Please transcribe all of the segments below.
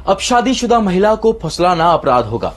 अब शादीशुदा महिला को फुसलाना अपराध होगा।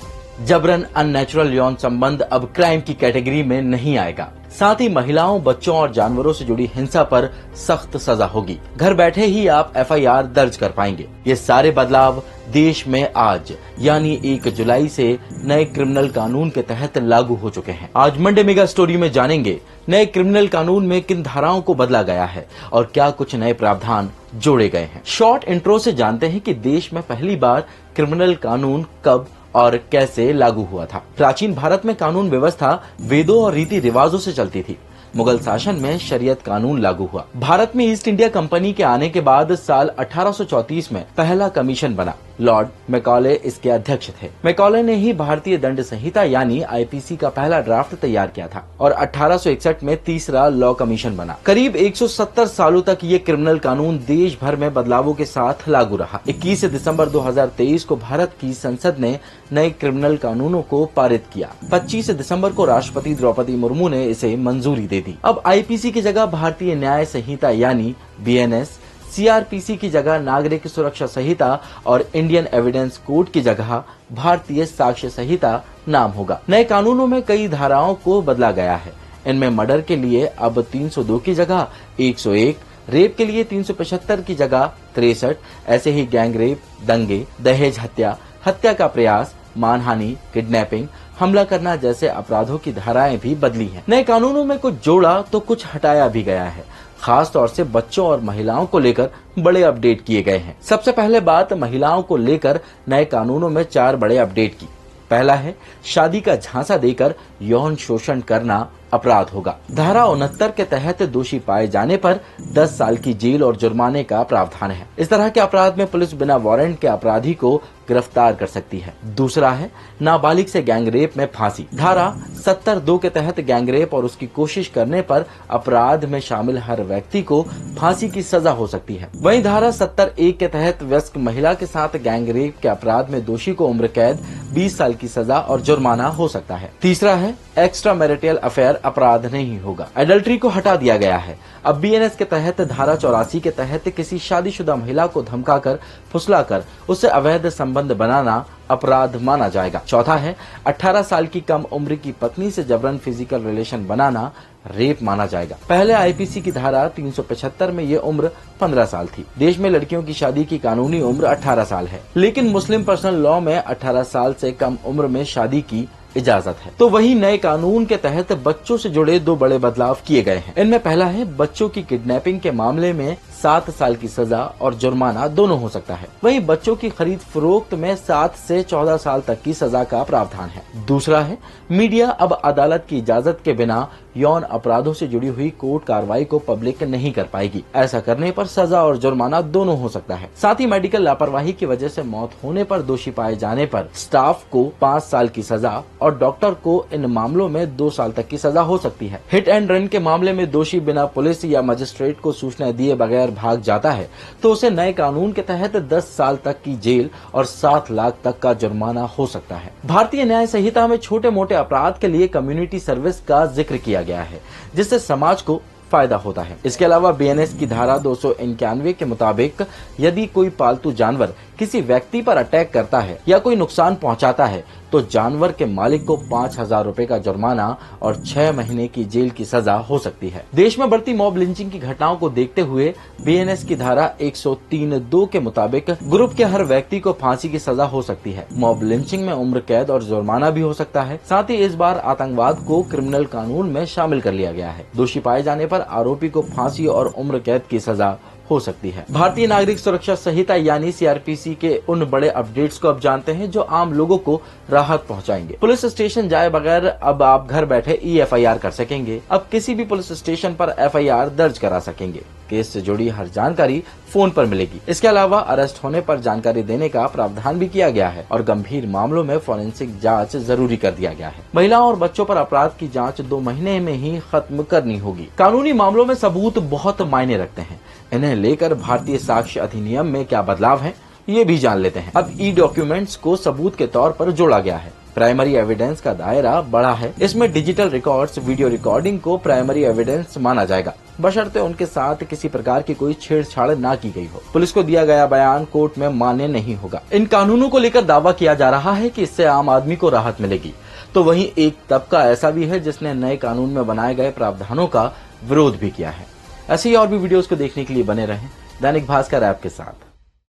जबरन अननेचुरल यौन संबंध अब क्राइम की कैटेगरी में नहीं आएगा। साथ ही महिलाओं, बच्चों और जानवरों से जुड़ी हिंसा पर सख्त सजा होगी। घर बैठे ही आप एफआईआर दर्ज कर पाएंगे। ये सारे बदलाव देश में आज यानी 1 जुलाई से नए क्रिमिनल कानून के तहत लागू हो चुके हैं। आज मंडे मेगा स्टोरी में जानेंगे नए क्रिमिनल कानून में किन धाराओं को बदला गया है और क्या कुछ नए प्रावधान जोड़े गए हैं। शॉर्ट इंट्रो से जानते हैं कि देश में पहली बार क्रिमिनल कानून कब और कैसे लागू हुआ था। प्राचीन भारत में कानून व्यवस्था वेदों और रीति रिवाजों से चलती थी। मुगल शासन में शरीयत कानून लागू हुआ। भारत में ईस्ट इंडिया कंपनी के आने के बाद साल 1834 में पहला कमीशन बना। लॉर्ड मैकॉले इसके अध्यक्ष थे। मैकॉले ने ही भारतीय दंड संहिता यानी आईपीसी का पहला ड्राफ्ट तैयार किया था और 1861 में तीसरा लॉ कमीशन बना। करीब 170 सालों तक ये क्रिमिनल कानून देश भर में बदलावों के साथ लागू रहा। 21 दिसंबर 2023 को भारत की संसद ने नए क्रिमिनल कानूनों को पारित किया। 25 दिसंबर को राष्ट्रपति द्रौपदी मुर्मू ने इसे मंजूरी दे दी। अब आईपीसी की जगह भारतीय न्याय संहिता यानी बीएनएस, सीआरपीसी की जगह नागरिक सुरक्षा संहिता और इंडियन एविडेंस कोड की जगह भारतीय साक्ष्य संहिता नाम होगा। नए कानूनों में कई धाराओं को बदला गया है। इनमें मर्डर के लिए अब 302 की जगह 101, रेप के लिए 375 की जगह 63, ऐसे ही गैंग रेप, दंगे, दहेज हत्या, हत्या का प्रयास, मानहानि, किडनैपिंग, हमला करना जैसे अपराधों की धाराएं भी बदली हैं। नए कानूनों में कुछ जोड़ा तो कुछ हटाया भी गया है। खास तौर से बच्चों और महिलाओं को लेकर बड़े अपडेट किए गए हैं। सबसे पहले बात महिलाओं को लेकर नए कानूनों में 4 बड़े अपडेट की। पहला है शादी का झांसा देकर यौन शोषण करना अपराध होगा। धारा 69 के तहत दोषी पाए जाने पर 10 साल की जेल और जुर्माने का प्रावधान है। इस तरह के अपराध में पुलिस बिना वारंट के अपराधी को गिरफ्तार कर सकती है। दूसरा है नाबालिग से गैंग रेप में फांसी। धारा 70(2) के तहत गैंग रेप और उसकी कोशिश करने पर अपराध में शामिल हर व्यक्ति को फांसी की सजा हो सकती है। वहीं धारा 70(1) के तहत वयस्क महिला के साथ गैंग रेप के अपराध में दोषी को उम्र कैद, 20 साल की सजा और जुर्माना हो सकता है। तीसरा है एक्स्ट्रा मैरिटल अफेयर अपराध नहीं होगा। एडल्ट्री को हटा दिया गया है। अब बीएनएस के तहत धारा 84 के तहत किसी शादीशुदा महिला को धमकाकर, फुसलाकर उससे अवैध संबंध बनाना अपराध माना जाएगा। चौथा है 18 साल की कम उम्र की पत्नी से जबरन फिजिकल रिलेशन बनाना रेप माना जाएगा। पहले आईपीसी की धारा 375 में ये उम्र 15 साल थी। देश में लड़कियों की शादी की कानूनी उम्र 18 साल है, लेकिन मुस्लिम पर्सनल लॉ में 18 साल से कम उम्र में शादी की इजाजत है। तो वही नए कानून के तहत बच्चों से जुड़े 2 बड़े बदलाव किए गए हैं। इनमें पहला है बच्चों की किडनैपिंग के मामले में 7 साल की सजा और जुर्माना दोनों हो सकता है। वहीं बच्चों की खरीद फरोख्त में 7 से 14 साल तक की सजा का प्रावधान है। दूसरा है मीडिया अब अदालत की इजाजत के बिना यौन अपराधों से जुड़ी हुई कोर्ट कार्रवाई को पब्लिक नहीं कर पाएगी। ऐसा करने पर सजा और जुर्माना दोनों हो सकता है। साथ ही मेडिकल लापरवाही की वजह से मौत होने पर दोषी पाए जाने पर स्टाफ को 5 साल की सजा और डॉक्टर को इन मामलों में 2 साल तक की सजा हो सकती है। हिट एंड रन के मामले में दोषी बिना पुलिस या मजिस्ट्रेट को सूचना दिए बगैर भाग जाता है तो उसे नए कानून के तहत 10 साल तक की जेल और 7 लाख तक का जुर्माना हो सकता है। भारतीय न्याय संहिता में छोटे मोटे अपराध के लिए कम्युनिटी सर्विस का जिक्र किया गया है, जिससे समाज को फायदा होता है। इसके अलावा बीएनएस की धारा 291 के मुताबिक यदि कोई पालतू जानवर किसी व्यक्ति पर अटैक करता है या कोई नुकसान पहुंचाता है तो जानवर के मालिक को 5,000 रुपए का जुर्माना और 6 महीने की जेल की सजा हो सकती है। देश में बढ़ती मॉब लिंचिंग की घटनाओं को देखते हुए बीएनएस की धारा 103(2) के मुताबिक ग्रुप के हर व्यक्ति को फांसी की सजा हो सकती है। मॉब लिंचिंग में उम्र कैद और जुर्माना भी हो सकता है। साथ ही इस बार आतंकवाद को क्रिमिनल कानून में शामिल कर लिया गया है। दोषी पाए जाने पर आरोपी को फांसी और उम्र कैद की सजा हो सकती है। भारतीय नागरिक सुरक्षा संहिता यानी सीआरपीसी के उन बड़े अपडेट्स को अब जानते हैं जो आम लोगों को राहत पहुंचाएंगे। पुलिस स्टेशन जाए बगैर अब आप घर बैठे एफआईआर कर सकेंगे। अब किसी भी पुलिस स्टेशन पर एफआईआर दर्ज करा सकेंगे। केस से जुड़ी हर जानकारी फोन पर मिलेगी। इसके अलावा अरेस्ट होने पर जानकारी देने का प्रावधान भी किया गया है और गंभीर मामलों में फोरेंसिक जांच जरूरी कर दिया गया है। महिलाओं और बच्चों पर अपराध की जांच 2 महीने में ही खत्म करनी होगी। कानूनी मामलों में सबूत बहुत मायने रखते हैं। इन्हें लेकर भारतीय साक्ष्य अधिनियम में क्या बदलाव है ये भी जान लेते हैं। अब ई डॉक्यूमेंट्स को सबूत के तौर पर जोड़ा गया है। प्राइमरी एविडेंस का दायरा बड़ा है। इसमें डिजिटल रिकॉर्ड्स, वीडियो रिकॉर्डिंग को प्राइमरी एविडेंस माना जाएगा, बशर्ते उनके साथ किसी प्रकार की कोई छेड़छाड़ ना की गई हो। पुलिस को दिया गया बयान कोर्ट में मान्य नहीं होगा। इन कानूनों को लेकर दावा किया जा रहा है कि इससे आम आदमी को राहत मिलेगी, तो वहीं एक तबका ऐसा भी है जिसने नए कानून में बनाए गए प्रावधानों का विरोध भी किया है। ऐसी और भी वीडियोस को देखने के लिए बने रहें दैनिक भास्कर ऐप के साथ।